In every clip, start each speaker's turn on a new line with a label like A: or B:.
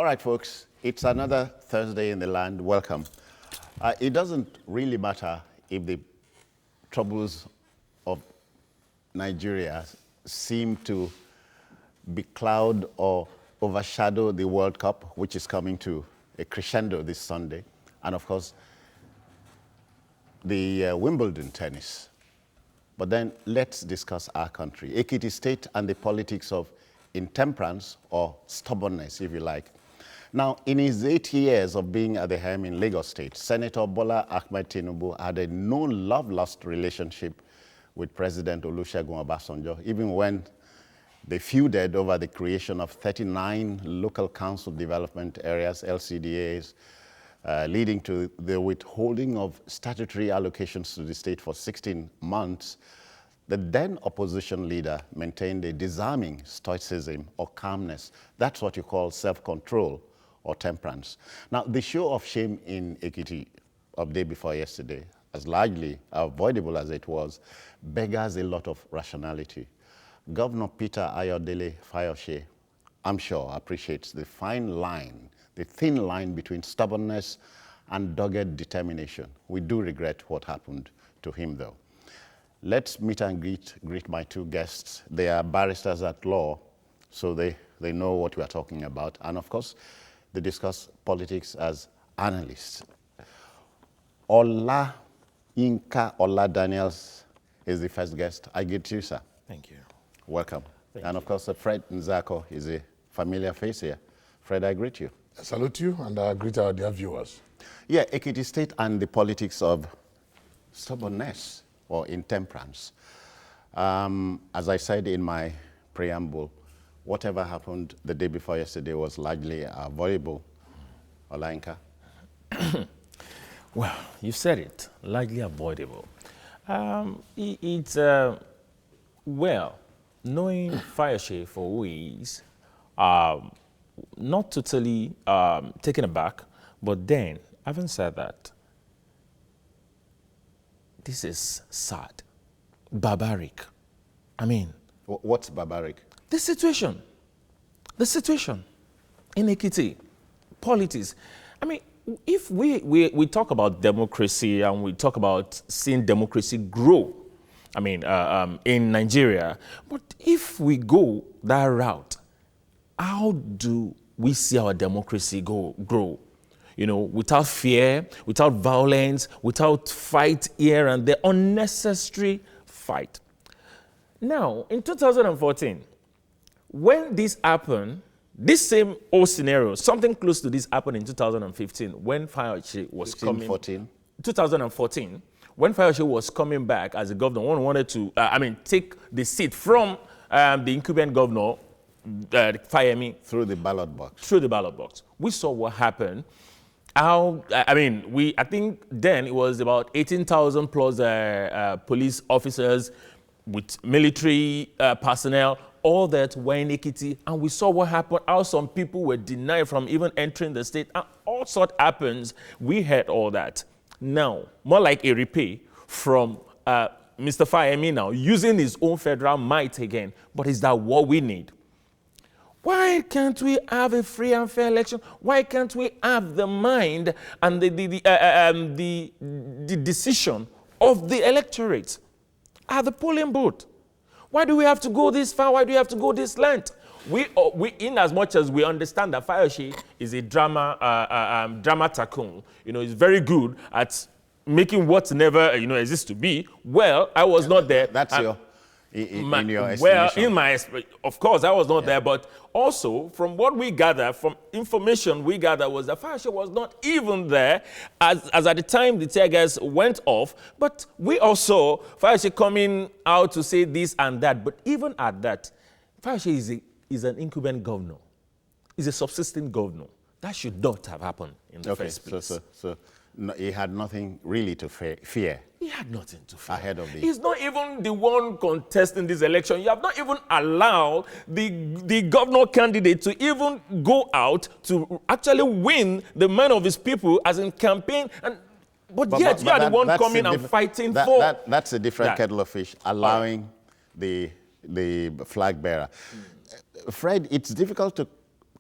A: All right, folks, it's another Thursday in the land. Welcome. It doesn't really matter if the troubles of Nigeria seem to becloud or overshadow the World Cup, which is coming to a crescendo this Sunday, and of course, the Wimbledon tennis. But then let's discuss our country, Ekiti State, and the politics of intemperance or stubbornness, if you like. Now, in his 8 years of being at the helm in Lagos State, Senator Bola Ahmed Tinubu had a no love-lost relationship with President Olusegun Obasanjo, even when they feuded over the creation of 39 local council development areas, LCDAs, leading to the withholding of statutory allocations to the state for 16 months. The then opposition leader maintained a disarming stoicism or calmness. That's what you call self-control or temperance. Now, the show of shame in Ekiti of day before yesterday, as largely avoidable as it was, beggars a lot of rationality. Governor Peter Ayodele Fayose, I'm sure, appreciates the fine line, the thin line between stubbornness and dogged determination. We do regret what happened to him, though. Let's meet and greet my two guests. They are barristers at law, so they know what we are talking about. And of course, they discuss politics as analysts. Ola Daniels is the first guest. I greet you, sir.
B: Thank you.
A: Welcome.
B: Thank
A: and
B: you.
A: Of course, Fred Nzako is a familiar face here. Fred, I greet you.
C: I salute you and I greet our dear viewers.
A: Yeah, Ekiti State and the politics of stubbornness or intemperance. As I said in my preamble, whatever happened the day before yesterday was largely avoidable. Olayinka?
B: Well, you said it, largely avoidable. Well, knowing Fayose for who he is, not totally taken aback, but then, having said that, this is sad, barbaric. I mean,
A: What's barbaric?
B: the situation in Ekiti, politics. I mean, if we talk about democracy and we talk about seeing democracy grow, I mean, in Nigeria, but if we go that route, how do we see our democracy grow? You know, without fear, without violence, without fight here and there, unnecessary fight. Now, in 2014, when this happened, this same old scenario, something close to this happened in 2015 when Fayose was coming. 2014, when Fayose was coming back as a governor, one wanted to, take the seat from the incumbent governor, Fayemi.
A: Through the ballot box.
B: Through the ballot box. We saw what happened. I think then it was about 18,000 plus police officers with military personnel, all that were in Ekiti, and we saw what happened, how some people were denied from even entering the state, and all sorts happens. We heard all that. Now, more like a repay from Mr. Fayemi now, using his own federal might again. But is that what we need? Why can't we have a free and fair election? Why can't we have the mind and the decision of the electorate at the polling booth? Why do we have to go this far? Why do we have to go this length? We in as much as we understand that Fayose is a drama tycoon, is very good at making what never, exists to be. Well, I was not there.
A: That's in your estimation.
B: Of course, I was not there, but also from what we gather, from information we gather, was that Fayose was not even there as at the time the tear gas went off. But we also Fayose coming out to say this and that. But even at that, Fayose is an incumbent governor. He's a subsisting governor. That should not have happened in the first place.
A: So no, he had nothing really to fear.
B: He had nothing to fear.
A: Ahead of the...
B: He's not even the one contesting this election. You have not even allowed the governor candidate to even go out to actually win the mind of his people as in campaign. But yet you are the one coming and fighting for...
A: That's a different kettle of fish, allowing the flag bearer. Fred, it's difficult to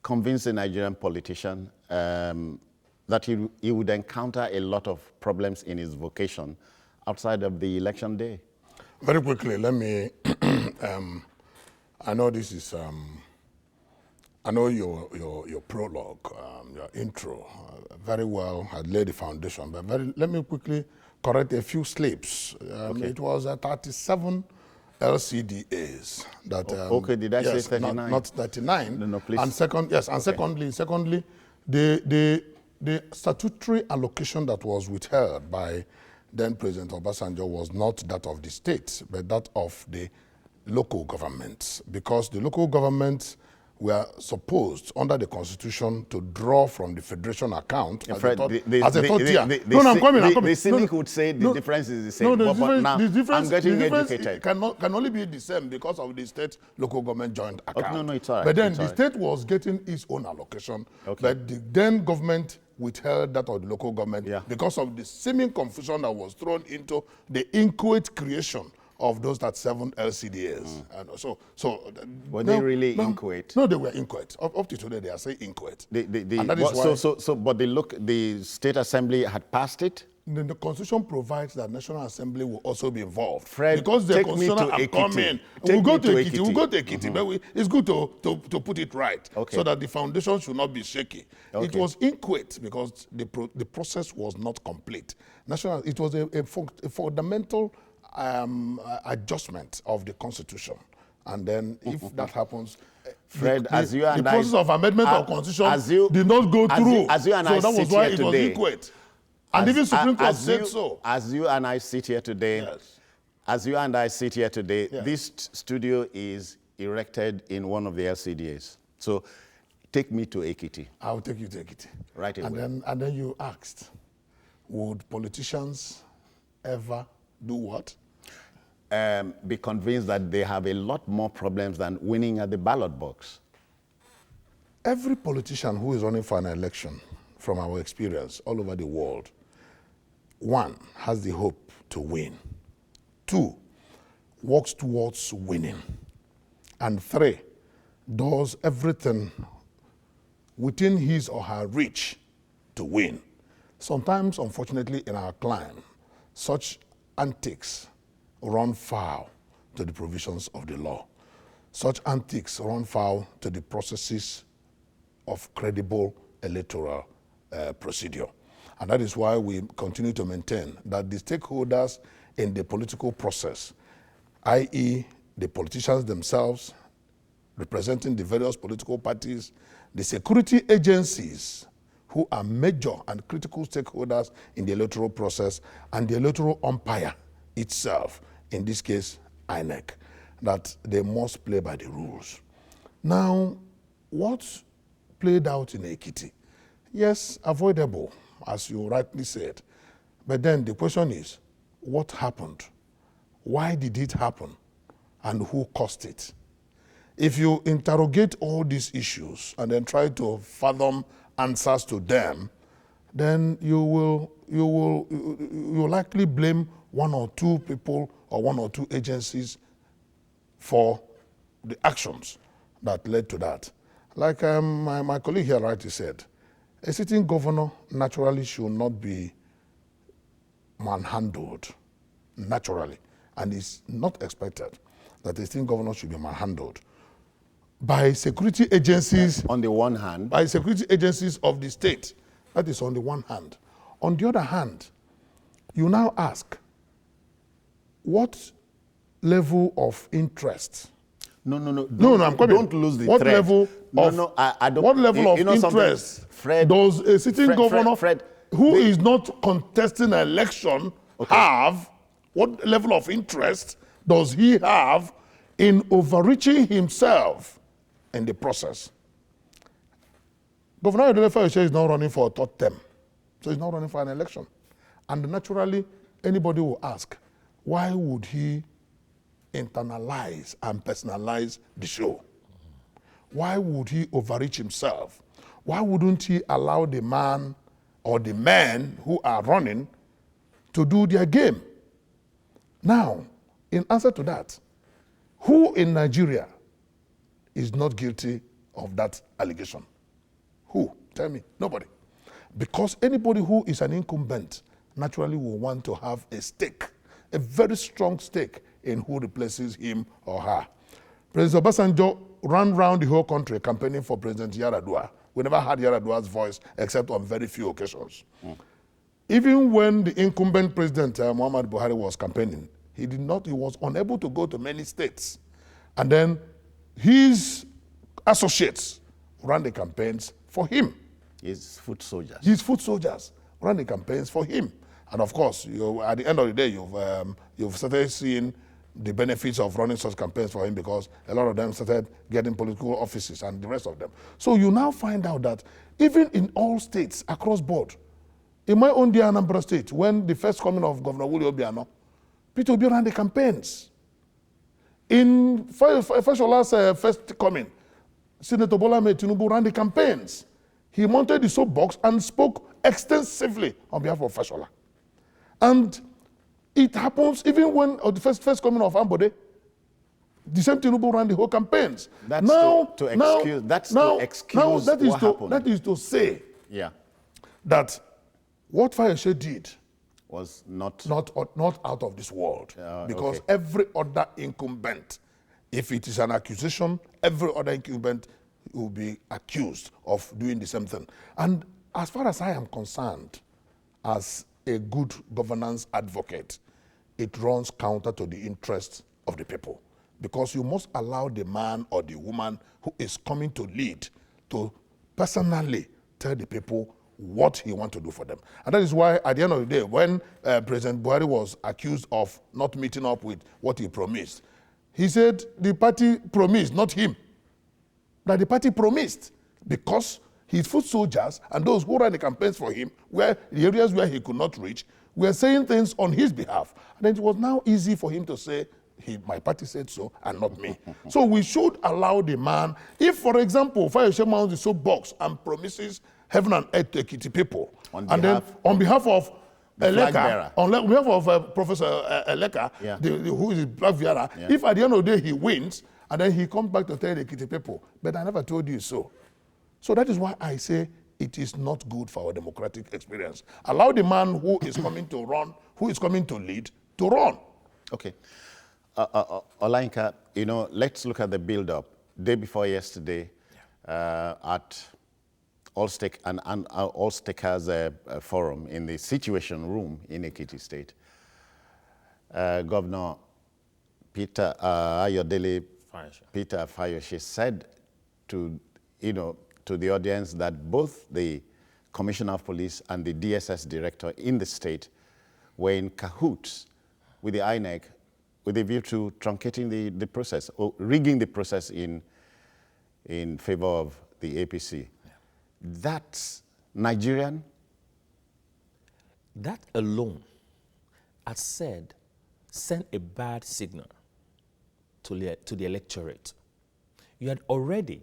A: convince a Nigerian politician that he would encounter a lot of problems in his vocation outside of the election day?
C: Very quickly, let me, I know this is, I know your prologue, your intro, very well had laid the foundation, but let me quickly correct a few slips.
A: Okay.
C: It was 37 LCDAs that.
A: Okay, did I say 39?
C: Not 39.
A: No, please.
C: And secondly, the statutory allocation that was withheld by then President Obasanjo was not that of the state, but that of the local governments, because the local governments were supposed, under the Constitution, to draw from the federation account as a third tier.
A: The cynic would say the difference is the same,
C: No,
A: but now I'm getting
C: the difference
A: educated.
C: can only be the same because of the state local government joint account.
A: No, it's all right.
C: But then
A: It's
C: the
A: all right.
C: state was getting its own allocation,
A: Okay.
C: but the then government withheld that of the local government because of the seeming confusion that was thrown into the inchoate creation of those 37 LCDAs. And
A: Were they really inchoate?
C: No, they were inchoate. Up to today, they are saying inchoate. And that is why
A: But the state assembly had passed it.
C: then the Constitution provides that National Assembly will also be involved.
A: Fred,
C: because the
A: take me
C: Constitution
A: to
C: have come
A: Ekiti.
C: in.
A: Take
C: We'll go
A: me
C: to
A: to
C: Ekiti.
A: Ekiti.
C: We'll go to Ekiti, but it's good to put it right,
A: Okay.
C: so that the foundation should not be shaky. It
A: Okay.
C: was inchoate because the process was not complete. It was a fundamental adjustment of the Constitution. And then if that happens,
A: Fred, as you and
C: the process of amendment of Constitution did not go through.
A: As you and
C: so
A: I
C: that was
A: sit
C: why
A: here
C: it was
A: today,
C: inchoate. And even Supreme Court said so.
A: As you and I sit here today,
C: Yes.
A: as you and I sit here today,
C: Yeah.
A: this studio is erected in one of the LCDAs. So take me to Ekiti.
C: I'll take you to Ekiti.
A: Right away.
C: And then you asked, would politicians ever do what?
A: Be convinced that they have a lot more problems than winning at the ballot box.
C: Every politician who is running for an election, from our experience all over the world, one, has the hope to win. Two, works towards winning. And three, does everything within his or her reach to win. Sometimes, unfortunately, in our climb, such antics run foul to the provisions of the law. Such antics run foul to the processes of credible electoral procedure. And that is why we continue to maintain that the stakeholders in the political process, i.e. the politicians themselves, representing the various political parties, the security agencies who are major and critical stakeholders in the electoral process, and the electoral umpire itself, in this case, INEC, that they must play by the rules. Now, what played out in Ekiti? Yes, avoidable, as you rightly said. But then the question is, what happened? Why did it happen? And who caused it? If you interrogate all these issues and then try to fathom answers to them, then you will likely blame one or two people or one or two agencies for the actions that led to that. Like my colleague here rightly said, a sitting governor naturally should not be manhandled, naturally, and it's not expected that a sitting governor should be manhandled by security agencies.
A: On the one hand,
C: By security agencies of the state. That is on the one hand. On the other hand, you now ask, what level of interest?
A: No,
C: I'm coming.
A: Don't lose the
C: what
A: thread.
C: Level
A: I don't.
C: What level of
A: you know something?
C: interest
A: Fred,
C: does a sitting governor who is not contesting an election have? What level of interest does he have in overreaching himself in the process? Governor Odelefayose is not running for a third term, so he's not running for an election. And naturally, anybody will ask, why would he internalize and personalize the show? Why would he overreach himself? Why wouldn't he allow the man or the men who are running to do their game? Now, in answer to that, who in Nigeria is not guilty of that allegation? Who? Tell me. Nobody. Because anybody who is an incumbent naturally will want to have a stake, a very strong stake in who replaces him or her. President Obasanjo ran around the whole country campaigning for President Yar'Adua. We never heard Yar'Adua's voice except on very few occasions. Even when the incumbent President Muhammad Buhari was campaigning, he was unable to go to many states. And then his associates ran the campaigns for him.
A: His foot soldiers.
C: His foot soldiers ran the campaigns for him. And of course, at the end of the day, you've started seeing the benefits of running such campaigns for him, because a lot of them started getting political offices and the rest of them. So you now find out that even in all states across board, in my own dear Anambra State, when the first coming of Governor Willie Obiano, Peter Obi ran the campaigns. In Fashola's first coming, Senator Bola Ahmed Tinubu ran the campaigns. He mounted the soapbox and spoke extensively on behalf of Fashola. And it happens even when the first coming of Ambode, the same Tinubu ran the whole campaigns.
A: That's to excuse what happened.
C: That is to say that what Fayose did
A: was not
C: out of this world. Because every other incumbent, if it is an accusation, every other incumbent will be accused of doing the same thing. And as far as I am concerned, as a good governance advocate, it runs counter to the interests of the people. Because you must allow the man or the woman who is coming to lead to personally tell the people what he wants to do for them. And that is why, at the end of the day, when President Buhari was accused of not meeting up with what he promised, he said the party promised, not him. That the party promised, because his foot soldiers and those who ran the campaigns for him, were the areas where he could not reach, were saying things on his behalf. And then it was now easy for him to say, my party said so and not me. So we should allow the man, if, for example, Fayose mounts the soapbox and promises heaven and earth to Ekiti people, on behalf of Eleka, on behalf of Professor Eleka, who is Black Viara, if at the end of the day he wins, and then he comes back to tell the Ekiti people, but I never told you so. So that is why I say it is not good for our democratic experience. Allow the man who is coming to run, who is coming to lead, to run.
A: Okay. Olayinka, let's look at the build-up. Day before yesterday, at All Stakers Forum in the Situation Room in Ekiti State, Governor Peter Ayodele Peter Fayose said to the audience that both the Commissioner of Police and the DSS director in the state were in cahoots with the INEC with a view to truncating the process, or rigging the process in favor of the APC. That's Nigerian?
B: That alone, as said, sent a bad signal to the electorate. You had already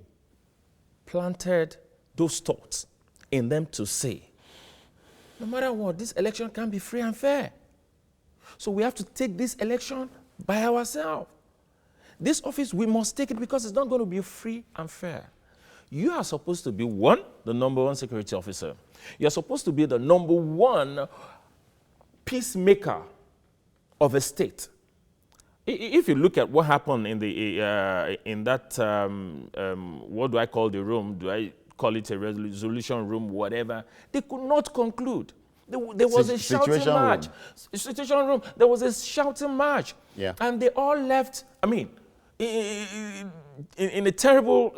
B: planted those thoughts in them to say, no matter what, this election can be free and fair. So we have to take this election by ourselves. This office, we must take it because it's not going to be free and fair. You are supposed to be the number one security officer. You're supposed to be the number one peacemaker of a state. If you look at what happened in that, what do I call the room? Do I call it a resolution room, whatever? They could not conclude. There was a shouting match. Situation room. There was a shouting match.
A: Yeah.
B: And they all left, in a terrible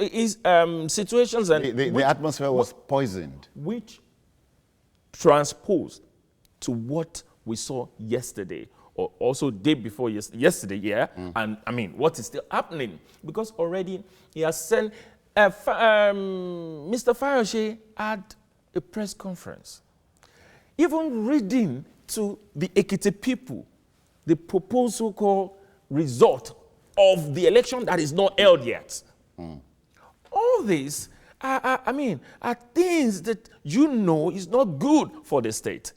B: situations. And
A: the atmosphere was poisoned.
B: Which transposed to what we saw yesterday, or also day before yesterday, and what is still happening, because already he has sent, Mr. Fayose had a press conference, even reading to the Ekiti people the proposed so-called result of the election that is not held yet. All these are things that is not good for the state.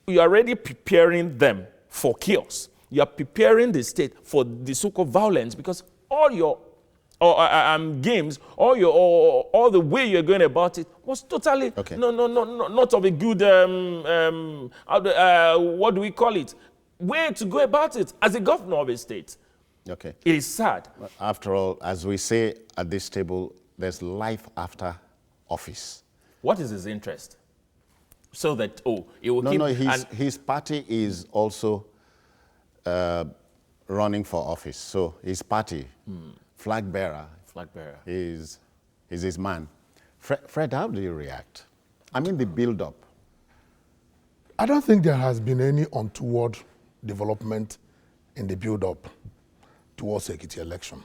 B: You are already preparing them for chaos. You are preparing the state for the so-called violence, because all your or games, or all the way you're going about it was totally
A: Okay.
B: not of a good what do we call it? Way to go about it as a governor of a state.
A: Okay.
B: It is sad.
A: After all, as we say at this table, there's life after office.
B: What is his interest? So that it will
A: No,
B: keep.
A: no,
B: and
A: his party is also running for office. So his party, flag bearer,
B: flag bearer.
A: is his man. Fred, how do you react? I mean, the build-up.
C: I don't think there has been any untoward development in the build-up towards the Ekiti election.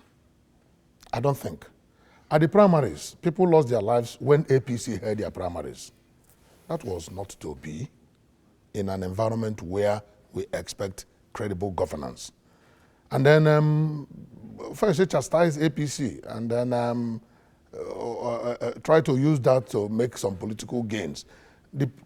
C: I don't think. At the primaries, people lost their lives when APC held their primaries. That was not to be in an environment where we expect credible governance. And then first they chastise APC and then try to use that to make some political gains.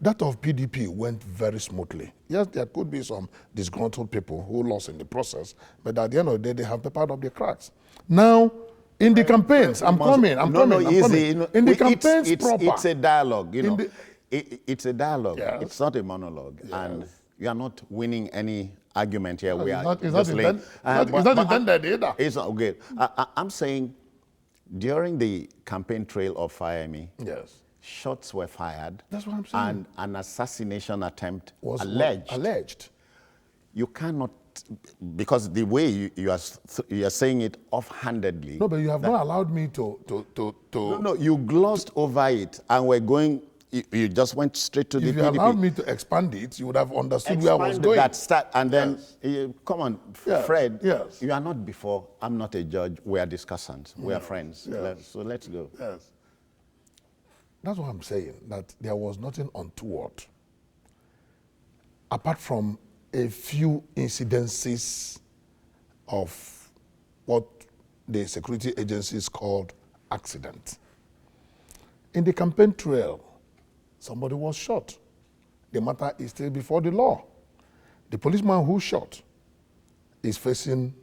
C: That of PDP went very smoothly. Yes, there could be some disgruntled people who lost in the process, but at the end of the day, they have peppered up the cracks. Now, in the campaigns, I'm coming.
A: In the campaigns proper. It's a dialogue, you know. It's a dialogue.
C: Yes.
A: It's not a monologue.
C: Yes.
A: And you are not winning any argument here. We are
C: It's
A: just laying.
C: not intended either.
A: It's not good. I'm saying during the campaign trail of Fayemi,
C: Yes.
A: shots were fired.
C: That's what I'm saying.
A: And an assassination attempt
C: Was
A: alleged.
C: Alleged.
A: You cannot, because the way you are saying it offhandedly.
C: No, but you have not allowed me to.
A: No, you glossed over it and we're going. You just went straight to the
C: If you
A: PDP.
C: allowed me to expand it, you would have understood where I was
A: Expand
C: going.
A: that start, and then come on,
C: Yes,
A: Fred.
C: yes.
A: You are not before. I'm not a judge. We are discussants. We are
C: Yes,
A: friends.
C: yes.
A: So let's go.
C: Yes. That's what I'm saying, that there was nothing untoward, apart from a few incidences of what the security agencies called accident. In the campaign trail, somebody was shot. The matter is still before the law. The policeman who shot is facing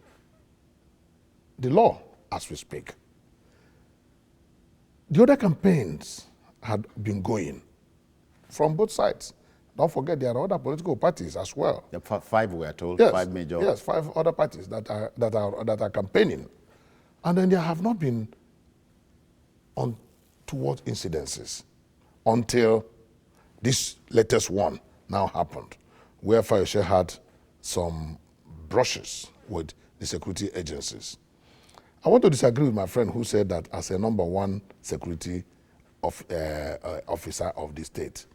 C: the law as we speak. The other campaigns had been going from both sides. Don't forget there are other political parties as well.
A: The five we are told.
C: Yes,
A: 5 major.
C: Yes, 5 other parties that are campaigning, and then there have not been untoward incidences until this latest one now happened, where Fayose had some brushes with the security agencies. I want to disagree with my friend who said that as a #1 security officer of the state,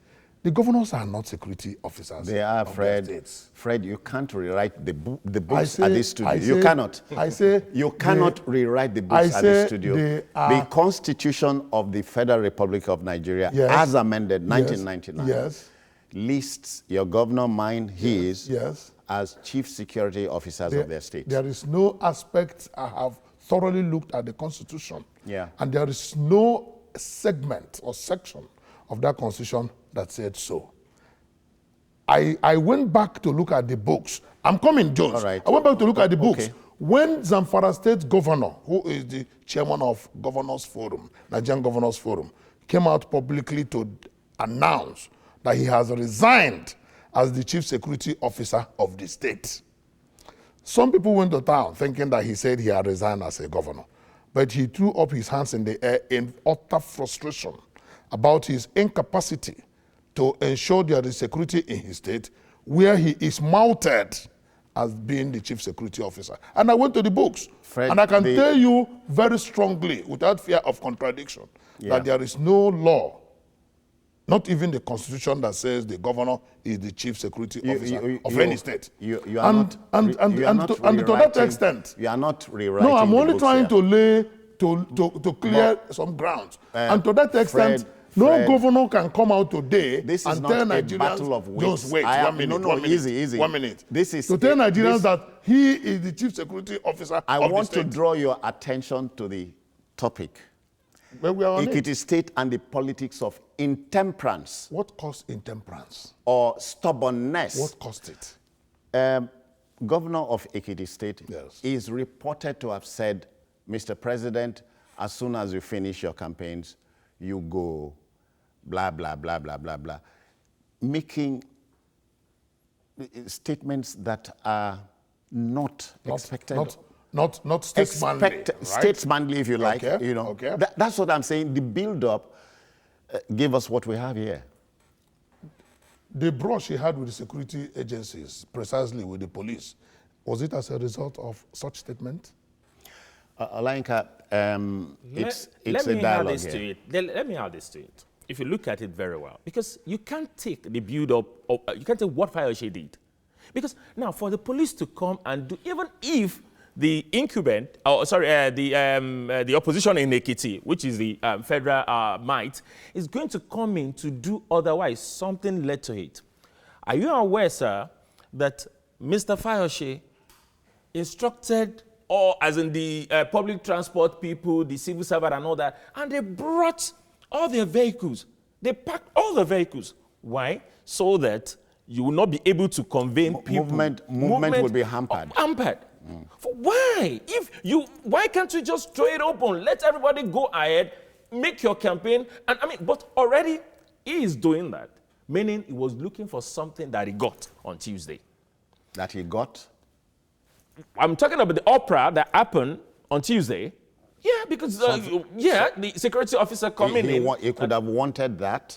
C: the governors are not security officers.
A: They are,
C: of
A: Fred.
C: their states.
A: Fred, you can't rewrite the books
C: say-
A: at this studio.
C: I
A: You
C: say-
A: cannot.
C: I say
A: you cannot rewrite the books
C: I
A: at the
C: say
A: studio.
C: they are-
A: The Constitution of the Federal Republic of Nigeria,
C: Yes.
A: as amended 1999,
C: Yes.
A: lists your governor, mine, his,
C: Yes.
A: as chief security officers of their state.
C: There is no aspect. I have thoroughly looked at the Constitution.
A: Yeah.
C: And there is no segment or section of that Constitution that said so. I went back to look at the books. I'm coming, Jones.
A: All right.
C: I went back to look at the books.
A: Okay.
C: When Zamfara State Governor, who is the chairman of Governors Forum, Nigerian Governors Forum, came out publicly to announce that he has resigned as the chief security officer of the state. Some people went to town thinking that he said he had resigned as a governor, but he threw up his hands in the air in utter frustration about his incapacity to ensure there is security in his state, where he is mounted as being the chief security officer. And I went to the books,
A: Fred,
C: and I can tell you very strongly, without fear of contradiction, that there is no law, not even the Constitution, that says the governor is the chief security officer of any state.
A: You are not
C: To that extent,
A: you are not rewriting.
C: no, I'm
A: the
C: only
A: books
C: trying
A: here.
C: to lay to clear some grounds. And to that extent, no
A: Fred,
C: governor can come out today
A: This is
C: and
A: not
C: tell
A: a
C: Nigerians.
A: battle of wits.
C: Just wait,
A: I am-
C: 1 minute.
A: no,
C: 1 minute,
A: easy.
C: 1 minute.
A: This is
C: to tell Nigerians
A: this-
C: that he is the chief security officer
A: I
C: of
A: want
C: the
A: to
C: state.
A: draw your attention to the topic.
C: But we are on it.
A: Ekiti State and the politics of intemperance
C: What caused intemperance?
A: or stubbornness.
C: What caused it?
A: Governor of Ekiti State
C: Yes.
A: is reported to have said, Mr. President, as soon as you finish your campaigns, you go blah, blah, blah, blah, blah, blah, making statements that are not expected.
C: Not statesmanly, right?
A: Statesmanly, if you like.
C: Okay,
A: You know,
C: okay.
A: That's what I'm saying. The build-up gave us what we have here.
C: The brush he had with the security agencies, precisely with the police, was it as a result of such statement?
A: Olayinka, it's
B: let
A: a
B: me add
A: dialogue
B: this
A: here.
B: to it. Let me add this to it. If you look at it very well, because you can't take the build-up, you can't take what Fayose did. Because now for the police to come and do, even if the incumbent, the opposition in Ekiti, which is the federal might, is going to come in to do otherwise, something led to it. Are you aware, sir, that Mr. Fayose instructed, or as in the public transport people, the civil servant and all that, and they brought all their vehicles. They packed all the vehicles. Why? So that you will not be able to convey people.
A: Movement will be hampered.
B: Hampered. For why? Why can't you just throw it open? Let everybody go ahead, make your campaign. And I mean, but already he is doing that. Meaning he was looking for something that he got on Tuesday.
A: That he got?
B: I'm talking about the opera that happened on Tuesday. Yeah, because the security officer coming in.
A: He could have wanted that.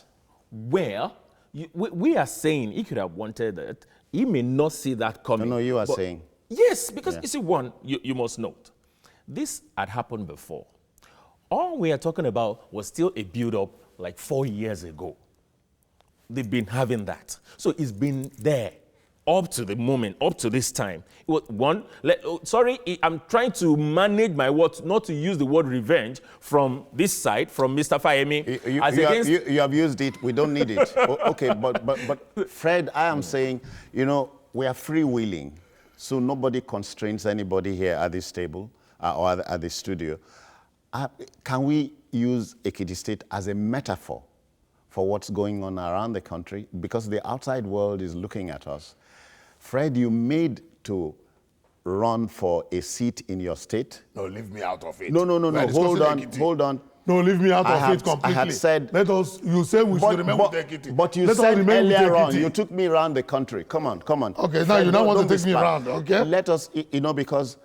B: Well, we are saying he could have wanted that. He may not see that coming.
A: No, you are saying.
B: Yes, because you see, one, you must note, this had happened before. All we are talking about was still a build-up like 4 years ago. They've been having that. So it's been there up to the moment, up to this time. It was one, I'm trying to manage my words, not to use the word revenge from this side, from Mr. Fayemi.
A: You have used it. We don't need it. Okay, but Fred, I am saying, we are freewheeling. So nobody constrains anybody here at this table or at the studio. Can we use Ekiti State as a metaphor for what's going on around the country? Because the outside world is looking at us. Fred, you made to run for a seat in your state.
C: No, leave me out of it.
A: No. Hold on.
C: No, leave me out of it completely.
A: I had said...
C: You say we should remember Ekiti.
A: But you said earlier on, you took me around the country. Come on.
C: Okay, now you now want to take me around, okay?
A: Let us, because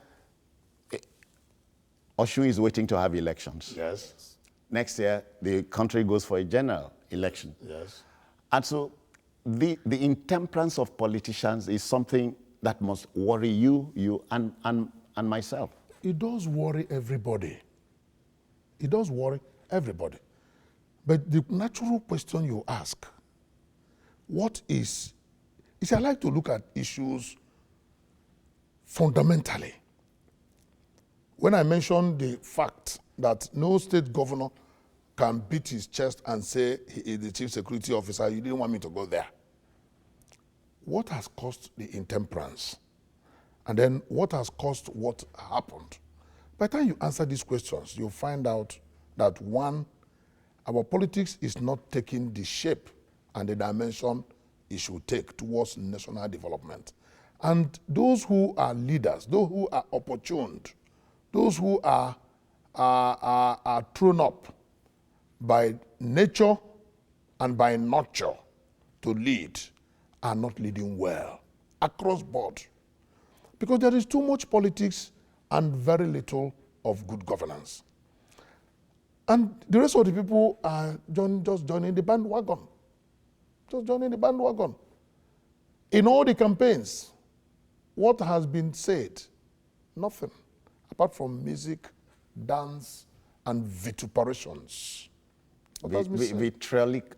A: Osun is waiting to have elections.
C: Yes.
A: Next year, the country goes for a general election.
C: Yes.
A: And so the intemperance of politicians is something that must worry you and myself.
C: It does worry everybody. It does worry everybody. But the natural question you ask, I like to look at issues fundamentally. When I mentioned the fact that no state governor can beat his chest and say he is the chief security officer, you didn't want me to go there. What has caused the intemperance? And then what has caused what happened? By the time you answer these questions, you'll find out that one, our politics is not taking the shape and the dimension it should take towards national development. And those who are leaders, those who are opportuned, those who are thrown up by nature and by nurture to lead are not leading well across board. Because there is too much politics and very little of good governance. And the rest of the people are just joining the bandwagon. Just joining the bandwagon. In all the campaigns, what has been said? Nothing. Apart from music, dance, and vituperations.
A: Vitriolic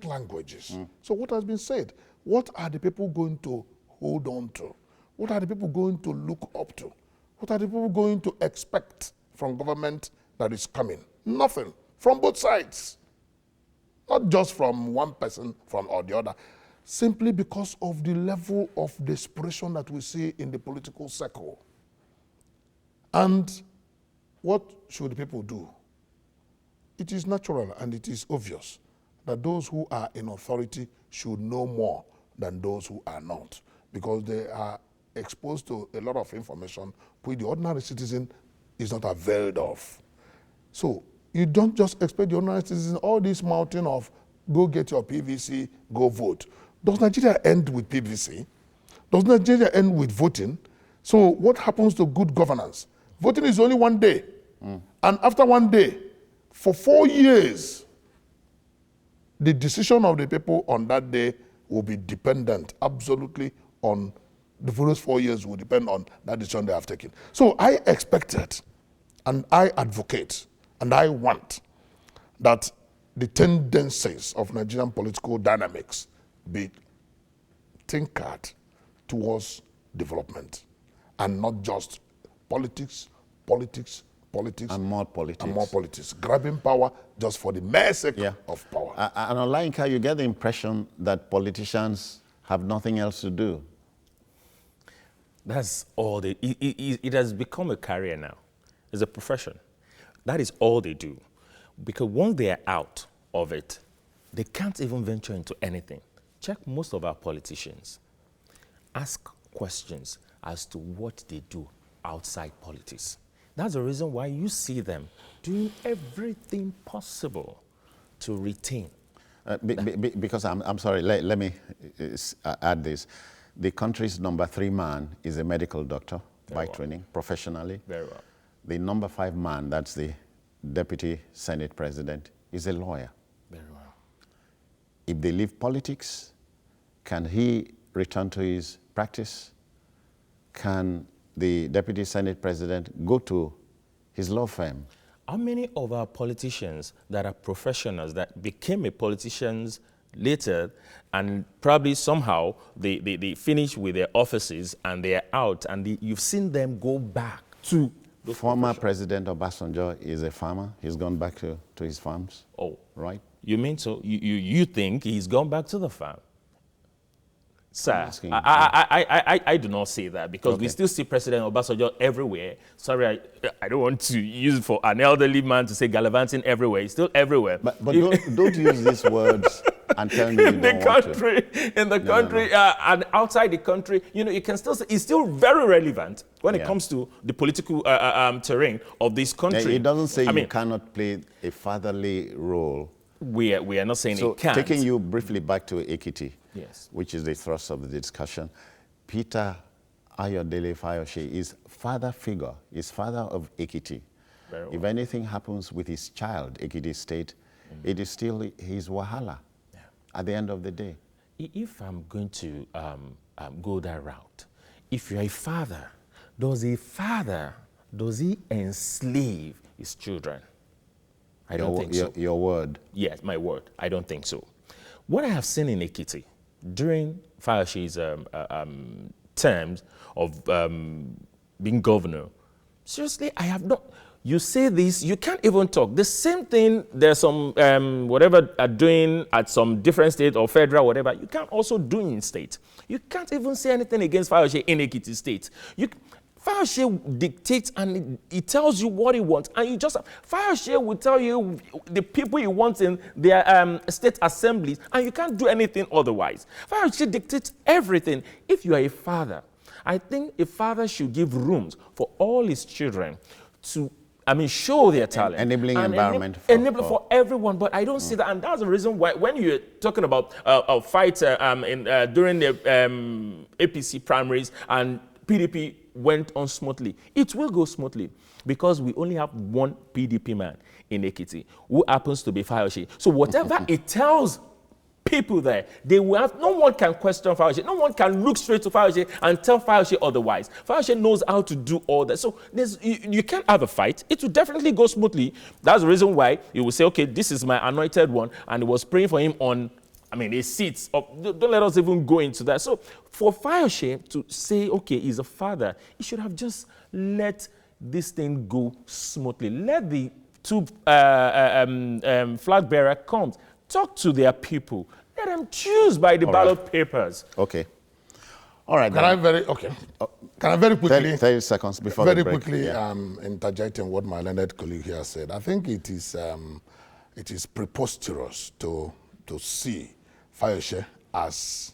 C: languages. So what has been said? What are the people going to hold on to? What are the people going to look up to? What are the people going to expect from government that is coming? Nothing. From both sides. Not just from one person or the other. Simply because of the level of desperation that we see in the political circle. And what should people do? It is natural and it is obvious that those who are in authority should know more than those who are not, because they are exposed to a lot of information which the ordinary citizen is not availed of. So you don't just expect the ordinary citizens, all this mountain of go get your PVC, go vote. Does Nigeria end with PVC? Does Nigeria end with voting? So what happens to good governance? Voting is only one day. And after one day, for 4 years, the decision of the people on that day will be dependent absolutely on the first 4 years will depend on that decision they have taken. So I expected, and I advocate, and I want that the tendencies of Nigerian political dynamics be tinkered towards development and not just politics, politics, politics,
A: And more politics.
C: and more politics. Grabbing power just for the mere sake
A: Yeah.
C: of power.
A: And Olayinka, you get the impression that politicians have nothing else to do.
B: That's all they, it has become a career now. It's a profession. That is all they do. Because once they are out of it, they can't even venture into anything. Check most of our politicians. Ask questions as to what they do outside politics. That's the reason why you see them doing everything possible to retain.
A: Because I'm sorry, let me add this. The country's number 3 man is a medical doctor by training, professionally.
B: Very well.
A: The number 5 man, that's the deputy Senate president, is a lawyer.
B: Very well.
A: If they leave politics, can he return to his practice? Can the deputy Senate president go to his law firm?
B: How many of our politicians that are professionals that became a politicians later and probably somehow they finish with their offices and they're out and you've seen them go back to
A: The former president Obasanjo is a farmer. He's gone back to his farms.
B: Oh,
A: Right?
B: you mean so? You think he's gone back to the farm? Sir,
A: asking.
B: I do not say that because we
A: Okay.
B: still see President Obasanjo everywhere. Sorry, I don't want to use it for an elderly man to say gallivanting everywhere. He's still everywhere.
A: But don't use these words and tell me you
B: in the
A: don't want to.
B: country, and outside the country, you can still say it's still very relevant when it
A: Yeah.
B: comes to the political terrain of this country.
A: It doesn't say
B: I
A: you
B: mean,
A: cannot play a fatherly role.
B: we are not saying
A: So
B: it can't.
A: taking you briefly back to Ekiti,
B: Yes.
A: which is the thrust of the discussion, Peter Ayodele Fayose is father figure, is father of Ekiti.
B: Very well.
A: If anything happens with his child, Ekiti State, it is still his wahala at the end of the day.
B: If I'm going to go that route, if you're a father, does he enslave his children? I don't think so.
A: Your word.
B: Yes, my word. I don't think so. What I have seen in Ekiti during Fayose's terms of being governor, seriously, I have not. You say this, you can't even talk. The same thing, there's some, whatever are doing at some different state or federal, whatever, you can't also do in state. You can't even say anything against Fayose in Ekiti State. Fayose dictates and he tells you what he wants. And you just, Fayose will tell you the people he wants in their state assemblies, and you can't do anything otherwise. Fayose dictates everything. If you are a father, I think a father should give rooms for all his children to, show their talent.
A: Enabling
B: And
A: environment
B: enable for everyone, but I don't see that. And that's the reason why when you're talking about a fight during the APC primaries and PDP went on smoothly, it will go smoothly because we only have one PDP man in Ekiti who happens to be Fayose. So whatever it tells people there, they will have, no one can question Fayose. No one can look straight to Fayose and tell Fayose otherwise. Fayose knows how to do all that. So you can't have a fight. It will definitely go smoothly. That's the reason why you will say, okay, this is my anointed one, and he was praying for him on, a seat. Don't let us even go into that. So for Fayose to say, okay, he's a father, he should have just let this thing go smoothly. Let the two flag bearer come. Talk to their people. Let them choose by the ballot papers.
A: Okay. All right.
C: Can I very quickly
A: 30 seconds before
C: very
A: the break.
C: quickly
A: Yeah.
C: interjecting what my learned colleague here said? I think it is preposterous to see Fayose as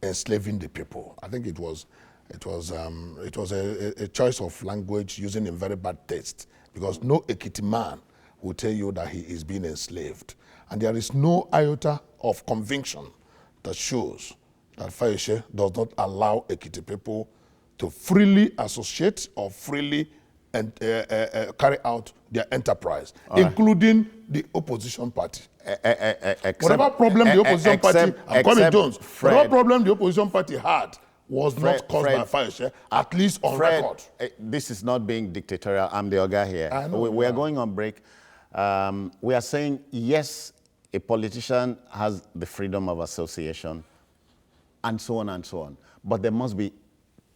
C: enslaving the people. I think it was It was a choice of language using in very bad taste, because no Ekiti man will tell you that he is being enslaved. And there is no iota of conviction that shows that Fayose does not allow Ekiti people to freely associate or freely carry out their enterprise, including the opposition party. Whatever problem the opposition party, I'm coming, Jones, whatever problem the opposition party had was not caused by Fayose, at least on record.
A: This is not being dictatorial. I'm the Oga here. We are going on break. We are saying, yes, a politician has the freedom of association, and so on and so on. But there must be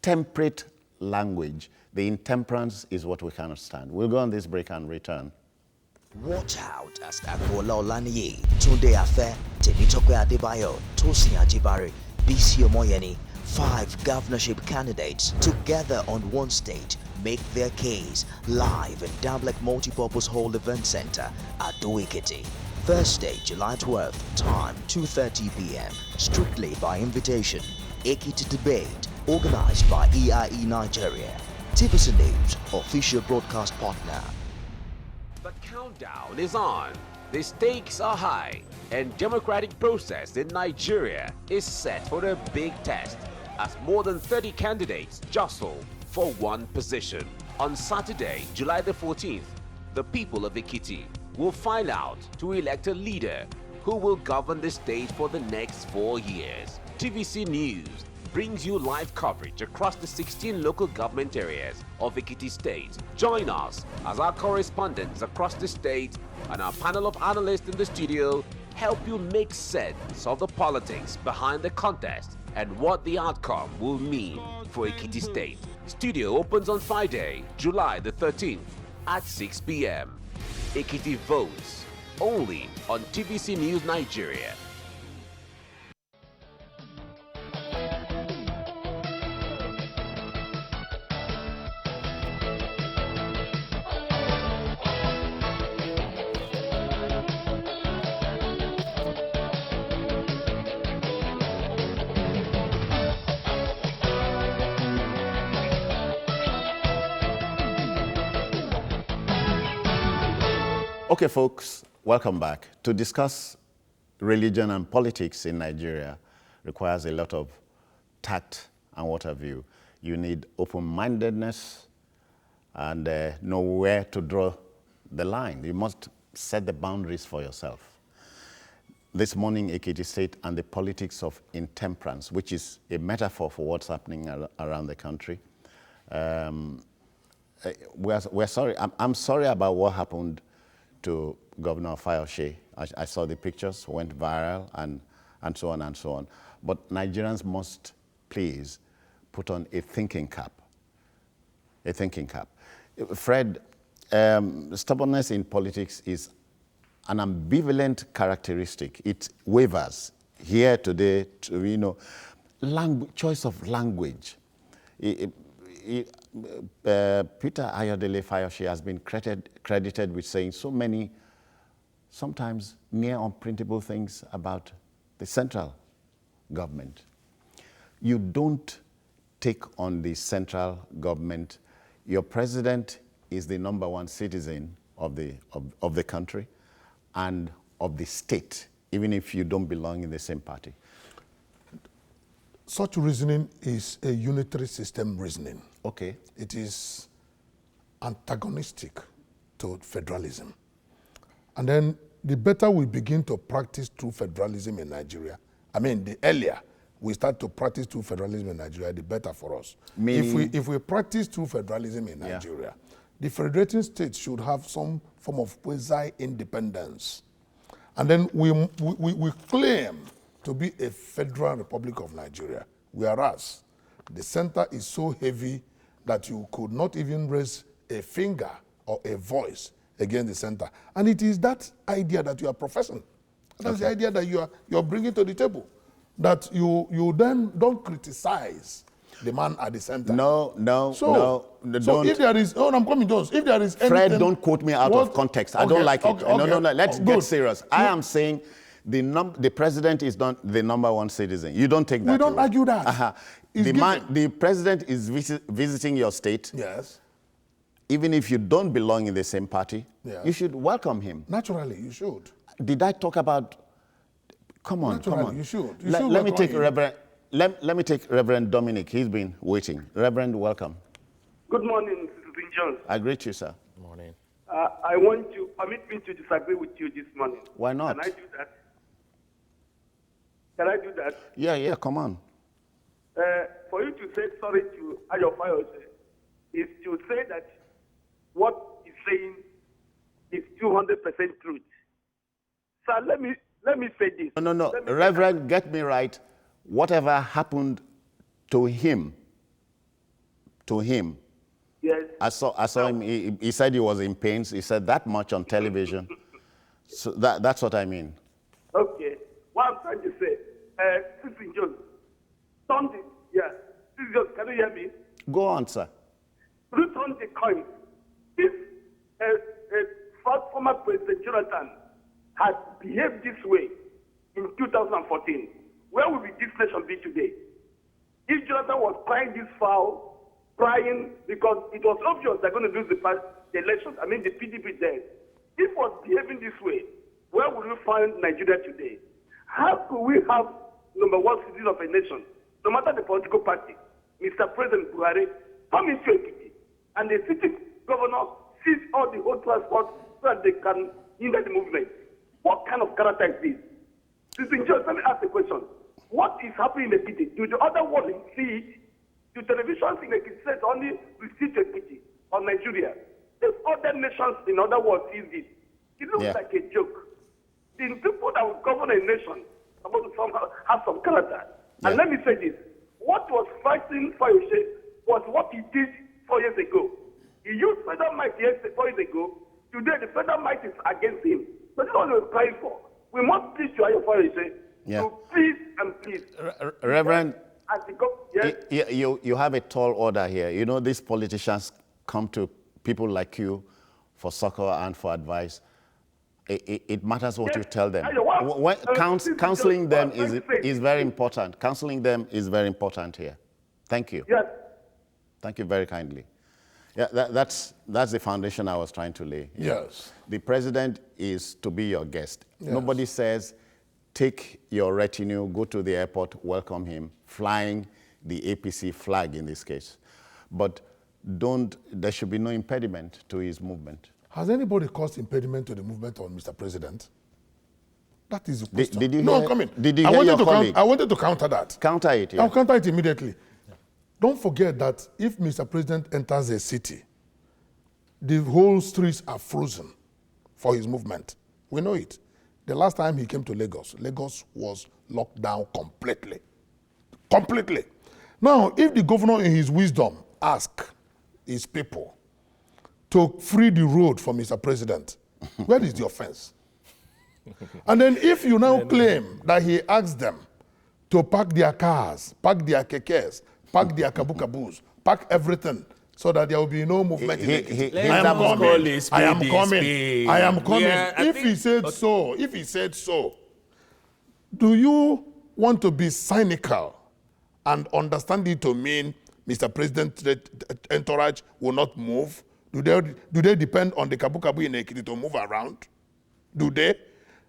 A: temperate language. The intemperance is what we cannot stand. We'll go on this break and return.
D: Watch out as Akola Olaniyi, Tunde Afe, Temitope Adebayo, Tosin Ajibare, Bisi Omoyeni, 5 governorship candidates together on one stage make their case live in Dablek Multipurpose Hall Event Center at Ado-Ekiti. Thursday, July 12th, time 2:30 p.m. Strictly by invitation. Ekiti Debate, organized by EIE Nigeria. TVC News, official broadcast partner.
E: The countdown is on. The stakes are high, and democratic process in Nigeria is set for a big test as more than 30 candidates jostle for one position. On Saturday, July the 14th, the people of Ekiti will find out to elect a leader who will govern the state for the next 4 years. TVC News brings you live coverage across the 16 local government areas of Ekiti State. Join us as our correspondents across the state and our panel of analysts in the studio help you make sense of the politics behind the contest and what the outcome will mean for Ekiti State. Studio opens on Friday, July the 13th at 6 p.m. Ekiti votes only on TVC News Nigeria.
A: Okay, folks, welcome back. To discuss religion and politics in Nigeria requires a lot of tact and what have you. You need open-mindedness and know where to draw the line. You must set the boundaries for yourself. This morning, Ekiti State and the politics of intemperance, which is a metaphor for what's happening around the country. We're sorry. I'm sorry about what happened to Governor Fayose. I saw the pictures, went viral, and so on and so on. But Nigerians must please put on a thinking cap. A thinking cap. Fred, stubbornness in politics is an ambivalent characteristic. It wavers here today, choice of language. Peter Ayodele Fayose has been credited with saying so many, sometimes near unprintable things about the central government. You don't take on the central government. Your president is the #1 citizen of the country and of the state, even if you don't belong in the same party.
C: Such reasoning is a unitary system reasoning.
A: Okay.
C: It is antagonistic to federalism. And then the better we begin to practice true federalism in Nigeria, the earlier we start to practice true federalism in Nigeria, the better for us. If we practice true federalism in Nigeria, the federating states should have some form of quasi-independence. And then we claim to be a federal republic of Nigeria, whereas the center is so heavy that you could not even raise a finger or a voice against the center. And it is that idea that you are professing. That's the idea that you're bringing to the table. That you then don't criticize the man at the center.
A: No, don't.
C: If there is, I'm coming, Jones. If there is
A: Fred, don't quote me out of context. I don't like it.
C: Okay,
A: no, let's get serious. I am saying The president is not the number one citizen. You don't take that.
C: We don't
A: away.
C: argue that.
A: The president is visiting your state.
C: Yes.
A: Even if you don't belong in the same party,
C: Yeah.
A: you should welcome him.
C: Naturally, you should.
A: Did I talk about? Come on,
C: Naturally,
A: come on.
C: you should.
A: Let me
C: welcome
A: take
C: him.
A: Reverend. Let me take Reverend Dominic. He's been waiting. Reverend, welcome.
F: Good morning, Citizen Jones.
A: I greet you, sir.
B: Morning.
F: I want you permit me to disagree with you this morning.
A: Why not?
F: Can I do that? Can I do that?
A: Yeah, come on.
F: For you to say sorry to Ayo Fayose is to say that what he's saying is 200% truth. Sir, let me say this.
A: No. Reverend, get me right. Whatever happened to him,
F: Yes.
A: I saw him. He said he was in pains. He said that much on television. So that's what I mean.
F: Okay. What I'm trying to say, Citizen Jones, Citizen Jones, can you hear me?
A: Go on, sir.
F: Return the coin. If former President Jonathan had behaved this way in 2014, where would this nation be today? If Jonathan was crying this foul, crying because it was obvious they're going to lose the elections, the PDP then. If he was behaving this way, where would we find Nigeria today? How could we have number one citizen of a nation, no matter the political party, Mr. President Buhari, come into Ekiti, and the city governor sees all the whole transport so that they can hinder the movement? What kind of character is this? Citizen Jones, let me ask a question. What is happening in Ekiti? Do the other world see it? Do televisions in Ekiti says only receive Ekiti or Nigeria? If other nations in other worlds see this, it looks like a joke. The people that will govern a nation are supposed to somehow have some character.
A: Yeah.
F: And let me say this. What was fighting Fayose was what he did 4 years ago. He used federal might 4 years ago. Today, the federal might is against him. So this is what we're crying for. We must please to Ayo Fayose to please and please.
A: Reverend,
F: yes?
A: you have a tall order here. You know, these politicians come to people like you for succor and for advice. It matters what you tell them. Counseling them is very important. Counseling them is very important here. Thank you.
F: Yes.
A: Thank you very kindly. Yeah, that's the foundation I was trying to lay.
C: Yes.
A: The president is to be your guest.
C: Yes.
A: Nobody says, take your retinue, go to the airport, welcome him, flying the APC flag in this case. But there should be no impediment to his movement.
C: Has anybody caused impediment to the movement on Mr. President? That is the question.
A: Did you
C: no,
A: hear,
C: I'm coming.
A: Did you hear your colleague?
C: I wanted to counter that.
A: Counter it, yeah.
C: I'll counter it immediately. Don't forget that if Mr. President enters a city, the whole streets are frozen for his movement. We know it. The last time he came to Lagos, Lagos was locked down completely. Completely. Now, if the governor in his wisdom asks his people to free the road for Mr. President, where is the offense? And then if you now claim that he asked them to park their cars, park their kekes, park their kabukabus, park everything, so that there will be no movement in Ekiti. I am coming.
B: Yeah,
C: if he said so, do you want to be cynical and understand it to mean Mr. President's entourage will not move? Do they depend on the kabukabu in Ekiti to move around? Do they?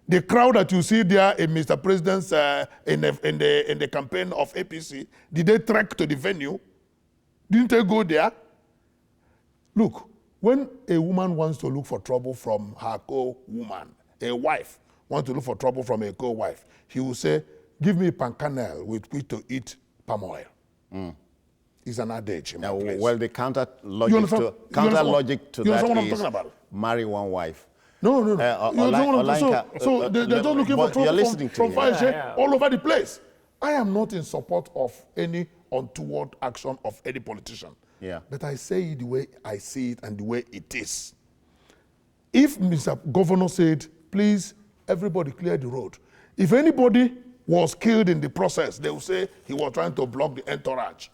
C: The crowd that you see there in Mr. President's in the campaign of APC, did they trek to the venue? Didn't they go there? Look, when a woman wants to look for trouble from her co-woman, a wife wants to look for trouble from a co-wife, he will say, give me palm kernel with which to eat palm oil. It's an adage in my place.
A: Well, the counter logic to that is marry one wife.
C: No. So they're just looking for trouble from Fayose all over the place. I am not in support of any untoward action of any politician.
A: Yeah.
C: But I say it the way I see it and the way it is. If Mr. Governor said, please, everybody clear the road. If anybody was killed in the process, they will say he was trying to block the entourage.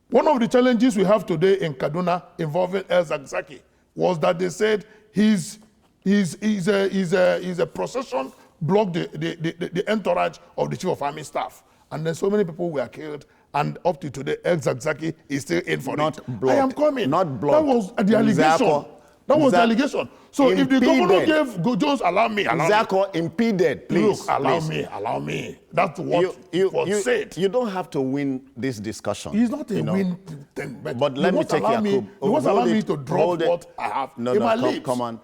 C: One of the challenges we have today in Kaduna involving El Zakzaki was that they said he's a procession blocked the entourage of the Chief of Army Staff. And then so many people were killed. And up to today, El-Zakzaky is still in for
A: Not
C: it.
A: blocked.
C: I am coming.
A: Not blocked.
C: That was the allegation. That was the allegation. So if the governor
A: Impeded.
C: gave Jones, allow me.
A: Zako impeded, please.
C: Look,
A: please.
C: allow me. That's what was said.
A: You don't have to win this discussion.
C: He's not a
A: you know.
C: win thing,
A: But let me take Yakub.
C: He won't allow me to drop what I have in my lips.
A: Come on.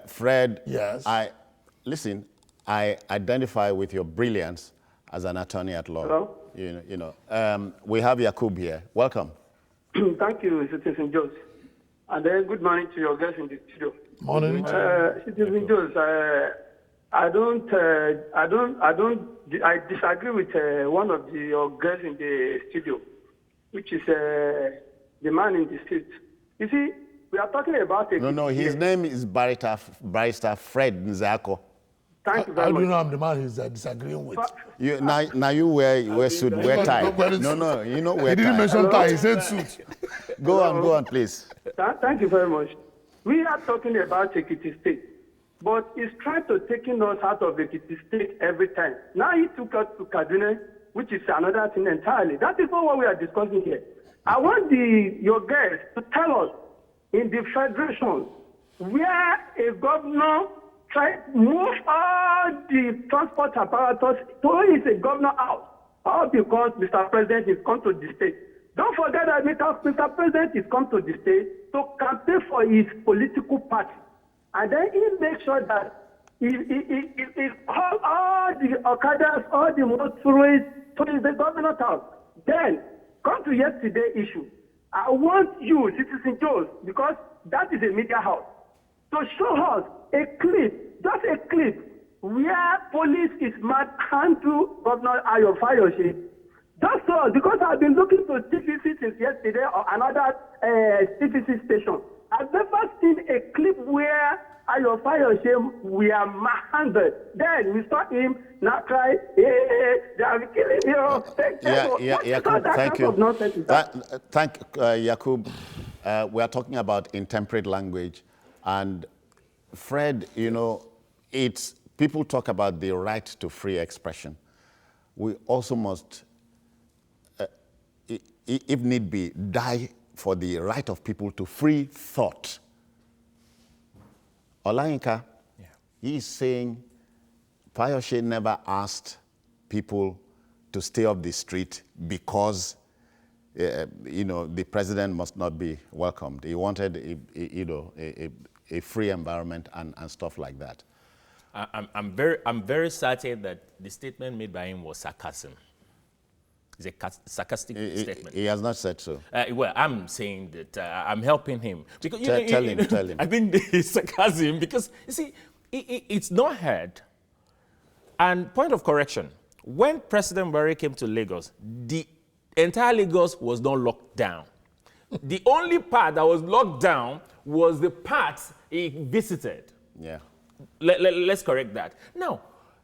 A: Fred,
C: Yes.
A: Listen, I identify with your brilliance as an attorney at law.
F: Hello?
A: We have Yakub here. Welcome.
F: Thank you, Citizen Jones. And then good morning to your guests in the studio.
C: Morning.
F: Citizen Jones, I disagree with one of your guests in the studio, which is the man in the street. You see, we are talking about
A: No, his name is Barrister Fred Nzako.
F: Thank you
C: How
F: very
C: do you know
F: much.
C: I'm the man he's disagreeing with?
A: Now you wear suit, wear tie. No, you know wear
C: He didn't
A: tie.
C: mention tie, he said suit.
A: Go on, please.
F: Thank you very much. We are talking about Ekiti State, but he's trying to taking us out of Ekiti State every time. Now he took us to Kaduna, which is another thing entirely. That is not what we are discussing here. I want your guests to tell us in the federation where a governor try to move all the transport apparatus to his governor out, all because Mr. President is come to the state. Don't forget that Mr. President is come to the state to campaign for his political party. And then he makes sure that he calls all the Okadas, all the motorists to the governor's house. Then, come to yesterday's issue. I want you, Citizen Jones, because that is a media house, to show us a clip, just a clip, where police is handle Governor Ayo Fayose. Just so, because I've been looking to TVC since yesterday or another TVC station. I've never seen a clip where Ayo Fayose were handled. Then we saw him now cry, hey, they are killing you.
A: Yakub, thank you. Yakub, we are talking about intemperate language. And Fred, it's people talk about the right to free expression. We also must, if need be, die for the right of people to free thought. Olayinka, he's saying Fayose never asked people to stay off the street because the president must not be welcomed. He wanted a free environment and stuff like that.
B: I'm very certain that the statement made by him was sarcasm. It's a sarcastic statement.
A: He has not said so.
B: Well, I'm saying that I'm helping him. Because,
A: Tell him.
B: I think it's sarcasm because, you see, it's not heard. And point of correction, when President Buhari came to Lagos, the entire Lagos was not locked down. The only part that was locked down was the part he visited.
A: Yeah.
B: Let's correct that. Now,